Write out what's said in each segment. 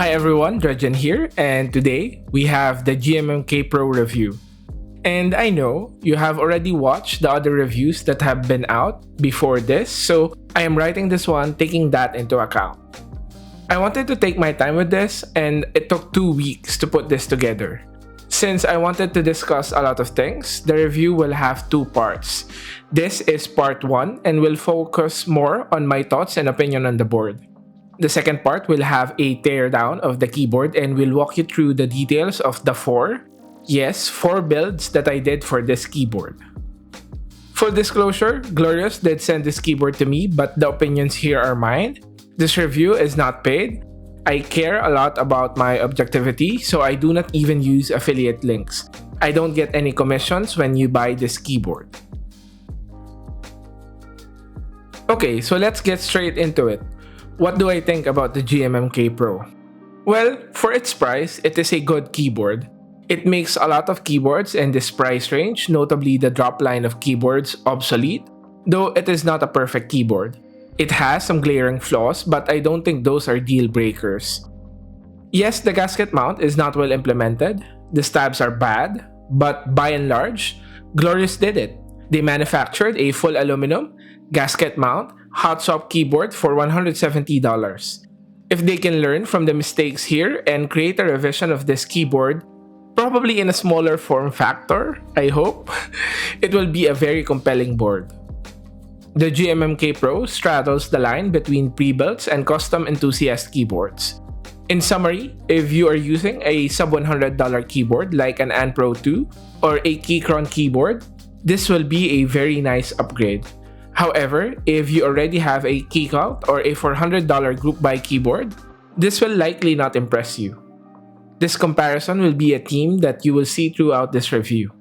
Hi everyone, Dredgen here, and today we have the GMMK Pro review. And I know you have already watched the other reviews that have been out before this, so I am writing this one taking that into account. I wanted to take my time with this, and it took 2 weeks to put this together. Since I wanted to discuss a lot of things, the review will have 2 parts. This is part 1 and will focus more on my thoughts and opinion on the board. The second part will have a teardown of the keyboard and will walk you through the details of the 4 builds that I did for this keyboard. Full disclosure, Glorious did send this keyboard to me, but the opinions here are mine. This review is not paid. I care a lot about my objectivity, so I do not even use affiliate links. I don't get any commissions when you buy this keyboard. Okay, so let's get straight into it. What do I think about the GMMK Pro? Well, for its price, it is a good keyboard. It makes a lot of keyboards in this price range, notably the drop line of keyboards, obsolete, though it is not a perfect keyboard. It has some glaring flaws, but I don't think those are deal breakers. Yes, the gasket mount is not well implemented, the stabs are bad, but by and large, Glorious did it. They manufactured a full aluminum, gasket mount, hot swap keyboard for $170. If they can learn from the mistakes here and create a revision of this keyboard, probably in a smaller form factor, I hope, it will be a very compelling board. The GMMK Pro straddles the line between pre-builts and custom enthusiast keyboards. In summary, if you are using a sub $100 keyboard like an An Pro 2 or a Keychron keyboard, this will be a very nice upgrade. However, if you already have a Keycult or a $400 group buy keyboard, this will likely not impress you. This comparison will be a theme that you will see throughout this review.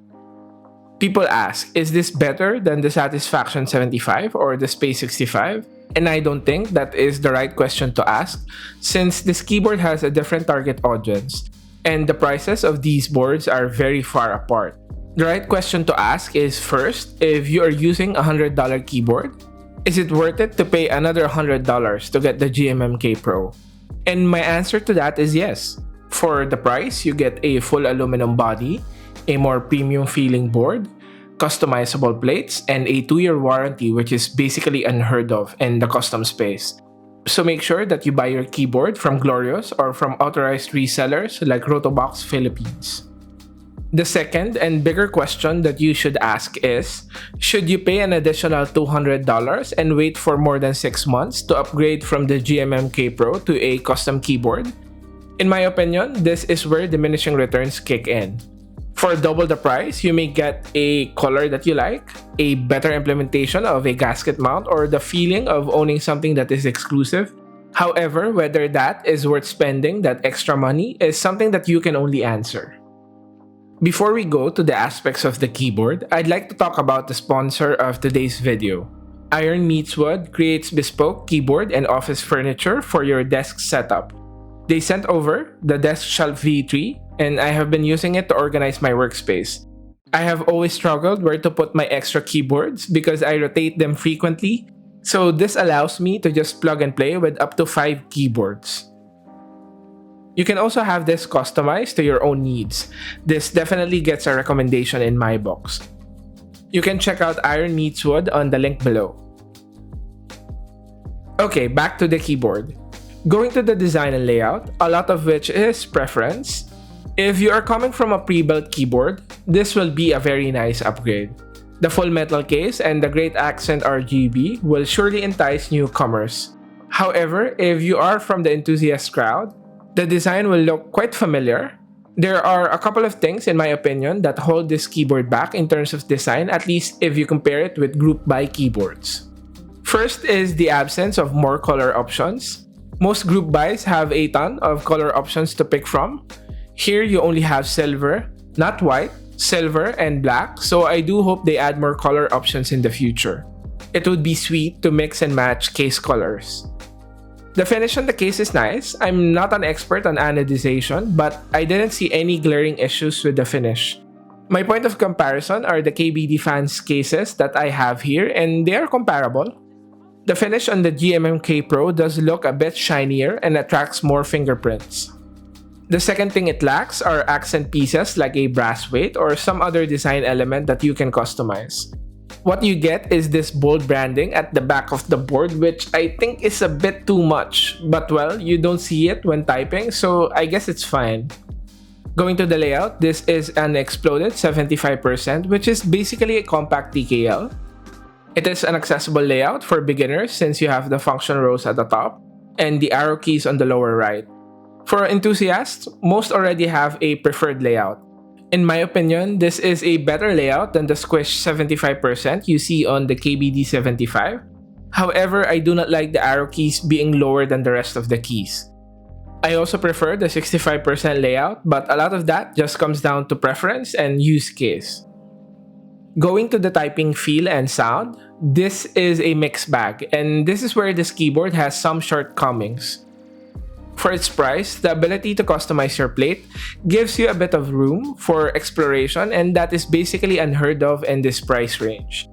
People ask, is this better than the Satisfaction 75 or the Space 65? And I don't think that is the right question to ask, since this keyboard has a different target audience, and the prices of these boards are very far apart. The right question to ask is first, if you are using a $100 keyboard, is it worth it to pay another $100 to get the GMMK Pro? And my answer to that is yes. For the price, you get a full aluminum body, a more premium feeling board, customizable plates, and a 2-year warranty, which is basically unheard of in the custom space. So make sure that you buy your keyboard from Glorious or from authorized resellers like Rotobox Philippines. The second and bigger question that you should ask is, should you pay an additional $200 and wait for more than 6 months to upgrade from the GMMK Pro to a custom keyboard? In my opinion, this is where diminishing returns kick in. For double the price, you may get a color that you like, a better implementation of a gasket mount, or the feeling of owning something that is exclusive. However, whether that is worth spending that extra money is something that you can only answer. Before we go to the aspects of the keyboard, I'd like to talk about the sponsor of today's video. Iron Meets Wood creates bespoke keyboard and office furniture for your desk setup. They sent over the Desk Shelf V3, and I have been using it to organize my workspace. I have always struggled where to put my extra keyboards because I rotate them frequently, so this allows me to just plug and play with up to 5 keyboards. You can also have this customized to your own needs. This definitely gets a recommendation in my box. You can check out Iron Meets Wood on the link below. Okay, back to the keyboard. Going to the design and layout, a lot of which is preference. If you are coming from a pre-built keyboard, this will be a very nice upgrade. The full metal case and the great accent RGB will surely entice newcomers. However, if you are from the enthusiast crowd, the design will look quite familiar. There are a couple of things, in my opinion, that hold this keyboard back in terms of design, at least if you compare it with group buy keyboards. First is the absence of more color options. Most group buys have a ton of color options to pick from. Here you only have silver, not white, silver, and black, so I do hope they add more color options in the future. It would be sweet to mix and match case colors. The finish on the case is nice. I'm not an expert on anodization, but I didn't see any glaring issues with the finish. My point of comparison are the KBD fans cases that I have here, and they are comparable. The finish on the GMMK Pro does look a bit shinier and attracts more fingerprints. The second thing it lacks are accent pieces like a brass weight or some other design element that you can customize. What you get is this bold branding at the back of the board, which I think is a bit too much, but well, you don't see it when typing, so I guess it's fine. Going to the layout, this is an exploded 75%, which is basically a compact TKL. It is an accessible layout for beginners since you have the function rows at the top and the arrow keys on the lower right. For enthusiasts, most already have a preferred layout. In my opinion, this is a better layout than the squished 75% you see on the KBD75. However, I do not like the arrow keys being lower than the rest of the keys. I also prefer the 65% layout, but a lot of that just comes down to preference and use case. Going to the typing feel and sound, this is a mixed bag, and this is where this keyboard has some shortcomings. For its price, the ability to customize your plate gives you a bit of room for exploration, and that is basically unheard of in this price range.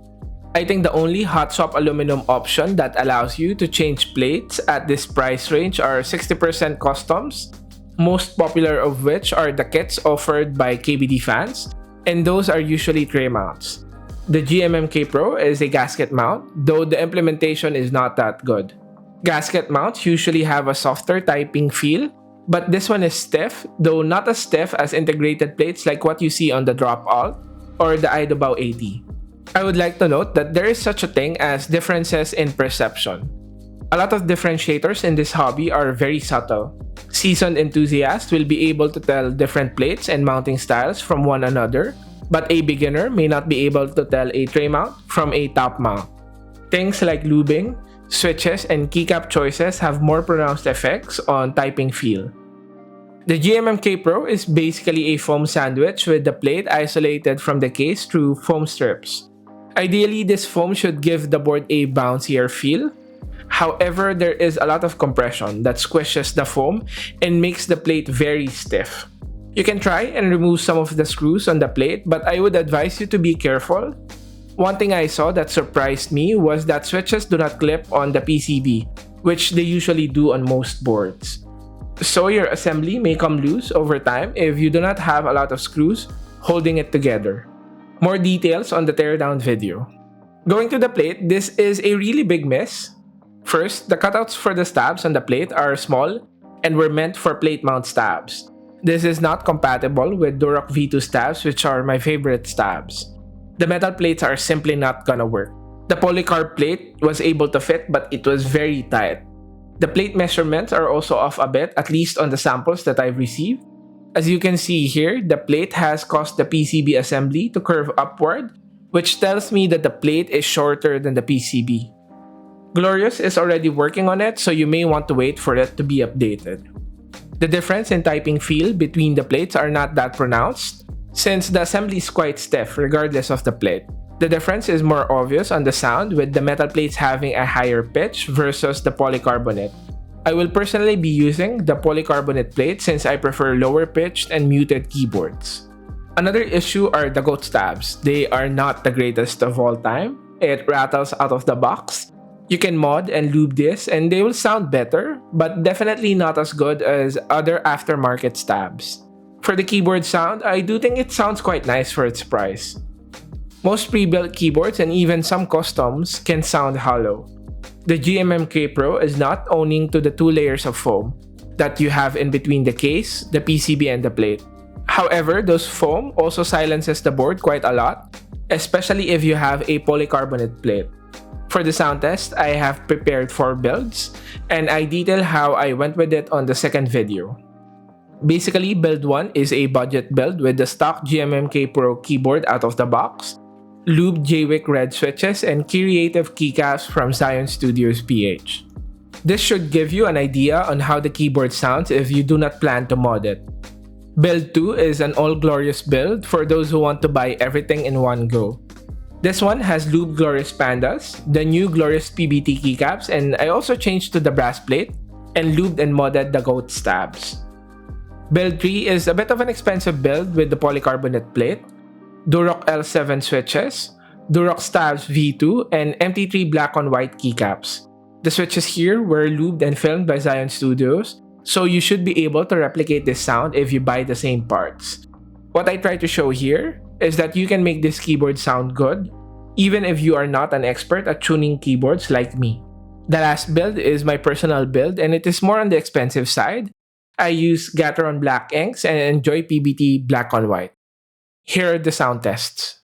I think the only hot swap aluminum option that allows you to change plates at this price range are 60% customs, most popular of which are the kits offered by KBD fans, and those are usually tray mounts. The GMMK Pro is a gasket mount, though the implementation is not that good. Gasket mounts usually have a softer typing feel, but this one is stiff, though not as stiff as integrated plates like what you see on the Drop Alt or the Idobao 80. I would like to note that there is such a thing as differences in perception. A lot of differentiators in this hobby are very subtle. Seasoned enthusiasts will be able to tell different plates and mounting styles from one another, but a beginner may not be able to tell a tray mount from a top mount. Things like lubing, switches, and keycap choices have more pronounced effects on typing feel. The GMMK Pro is basically a foam sandwich with the plate isolated from the case through foam strips. Ideally, this foam should give the board a bouncier feel. However, there is a lot of compression that squishes the foam and makes the plate very stiff. You can try and remove some of the screws on the plate, but I would advise you to be careful. One thing I saw that surprised me was that switches do not clip on the PCB, which they usually do on most boards. So your assembly may come loose over time if you do not have a lot of screws holding it together. More details on the teardown video. Going to the plate, this is a really big miss. First, the cutouts for the stabs on the plate are small and were meant for plate mount stabs. This is not compatible with Durock V2 stabs, which are my favorite stabs. The metal plates are simply not gonna work. The polycarb plate was able to fit, but it was very tight. The plate measurements are also off a bit, at least on the samples that I've received. As you can see here, the plate has caused the PCB assembly to curve upward, which tells me that the plate is shorter than the PCB. Glorious is already working on it, so you may want to wait for it to be updated. The difference in typing feel between the plates are not that pronounced, since the assembly is quite stiff regardless of the plate. The difference is more obvious on the sound, with the metal plates having a higher pitch versus the polycarbonate. I will personally be using the polycarbonate plate since I prefer lower pitched and muted keyboards. Another issue are the goat stabs. They are not the greatest of all time. It rattles out of the box. You can mod and lube this and they will sound better, but definitely not as good as other aftermarket stabs. For the keyboard sound, I do think it sounds quite nice for its price. Most pre-built keyboards and even some customs can sound hollow. The GMMK Pro is not owning to the two layers of foam that you have in between the case, the PCB, and the plate. However, those foam also silences the board quite a lot, especially if you have a polycarbonate plate. For the sound test, I have prepared 4 builds, and I detail how I went with it on the second video. Basically, build 1 is a budget build with the stock GMMK Pro keyboard out of the box, lubed JWick red switches, and Creative keycaps from Zion Studios PH. This should give you an idea on how the keyboard sounds if you do not plan to mod it. Build 2 is an all-glorious build for those who want to buy everything in one go. This one has lubed Glorious Pandas, the new Glorious PBT keycaps, and I also changed to the brass plate and lubed and modded the goat stabs. Build 3 is a bit of an expensive build with the polycarbonate plate, Durock L7 switches, Durock Stabs V2, and MT3 black on white keycaps. The switches here were lubed and filmed by Zion Studios, so you should be able to replicate this sound if you buy the same parts. What I try to show here is that you can make this keyboard sound good, even if you are not an expert at tuning keyboards like me. The last build is my personal build, and it is more on the expensive side. I use Gateron black inks and enjoy PBT black on white. Here are the sound tests.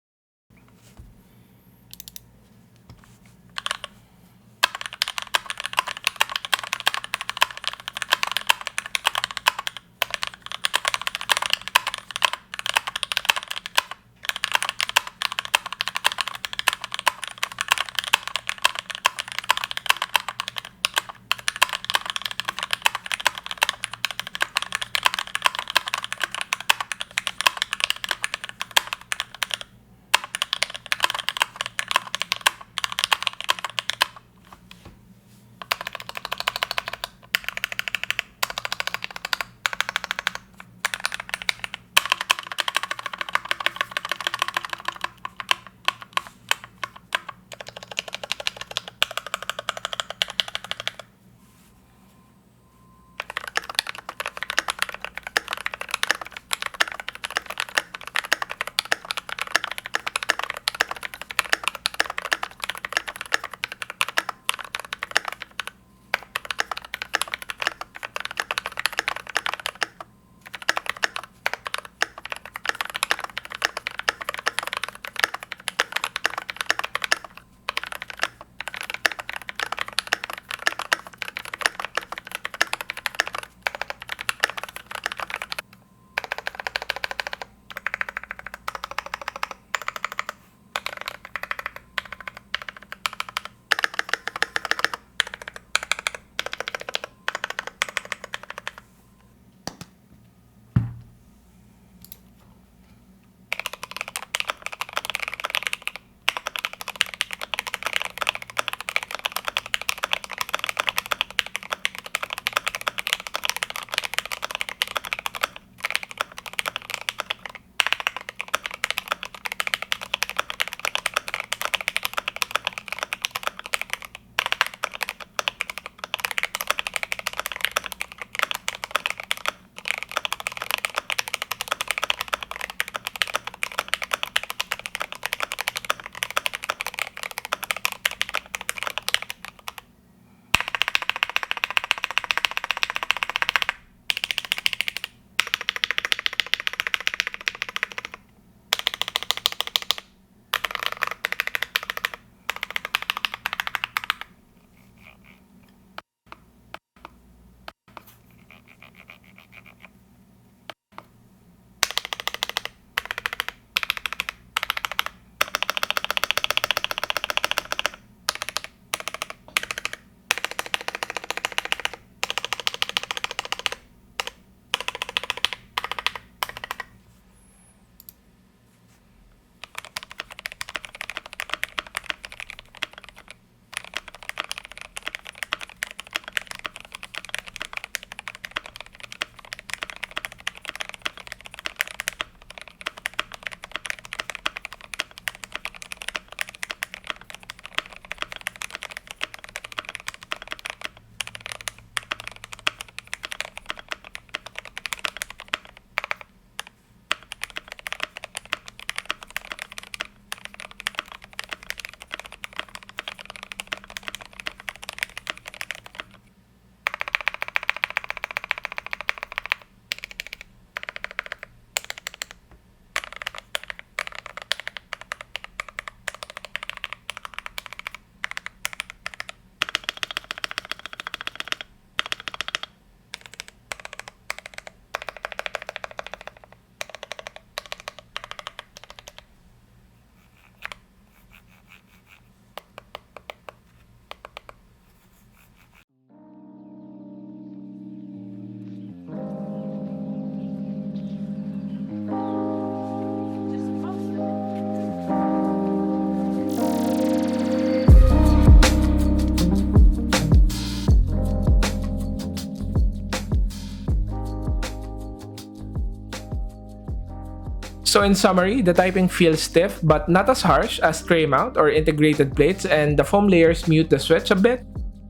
So in summary, the typing feels stiff but not as harsh as tray mount or integrated plates, and the foam layers mute the switch a bit.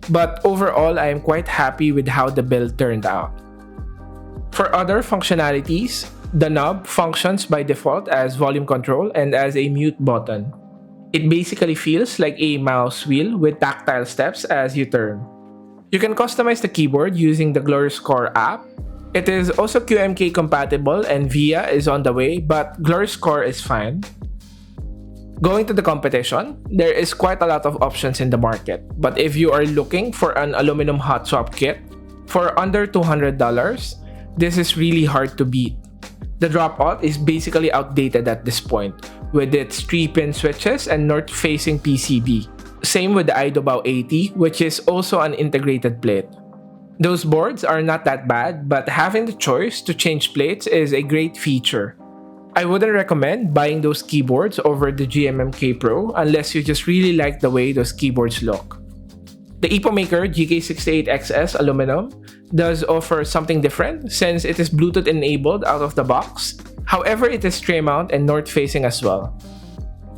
But overall, I am quite happy with how the build turned out. For other functionalities, the knob functions by default as volume control and as a mute button. It basically feels like a mouse wheel with tactile steps as you turn. You can customize the keyboard using the Glorious Core app. It is also QMK compatible and VIA is on the way, but Glorious Core is fine. Going to the competition, there is quite a lot of options in the market, but if you are looking for an aluminum hot swap kit for under $200, this is really hard to beat. The dropout is basically outdated at this point, with its 3-pin switches and north-facing PCB. Same with the iDobao 80, which is also an integrated plate. Those boards are not that bad, but having the choice to change plates is a great feature. I wouldn't recommend buying those keyboards over the GMMK Pro unless you just really like the way those keyboards look. The EpoMaker GK68XS aluminum does offer something different since it is Bluetooth enabled out of the box. However, it is tray mount and north facing as well.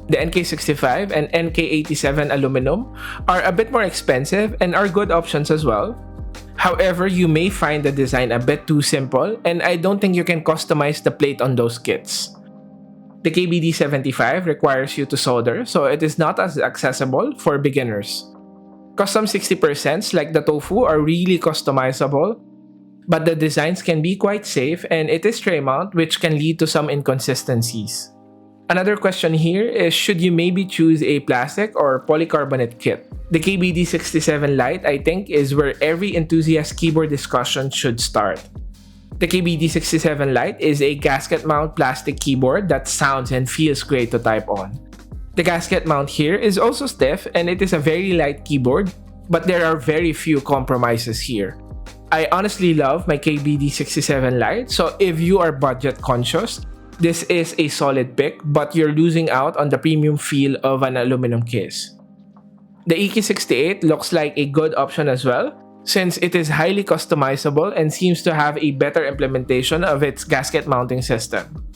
The NK65 and NK87 aluminum are a bit more expensive and are good options as well. However, you may find the design a bit too simple and I don't think you can customize the plate on those kits. The KBD75 requires you to solder, so it is not as accessible for beginners. Custom 60% like the Tofu are really customizable, but the designs can be quite safe and it is tray mount, which can lead to some inconsistencies. Another question here is, should you maybe choose a plastic or polycarbonate kit? The KBD67 Lite, I think, is where every enthusiast keyboard discussion should start. The KBD67 Lite is a gasket mount plastic keyboard that sounds and feels great to type on. The gasket mount here is also stiff and it is a very light keyboard, but there are very few compromises here. I honestly love my KBD67 Lite, so if you are budget conscious, this is a solid pick, but you're losing out on the premium feel of an aluminum case. The EK68 looks like a good option as well, since it is highly customizable and seems to have a better implementation of its gasket mounting system.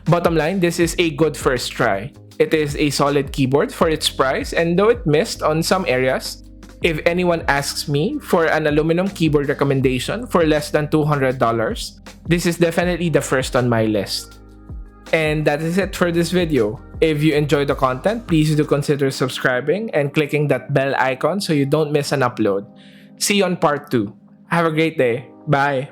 Bottom line, this is a good first try. It is a solid keyboard for its price, and though it missed on some areas, if anyone asks me for an aluminum keyboard recommendation for less than $200, this is definitely the first on my list. And that is it for this video. If you enjoyed the content, please do consider subscribing and clicking that bell icon so you don't miss an upload. See you on part 2. Have a great day. Bye!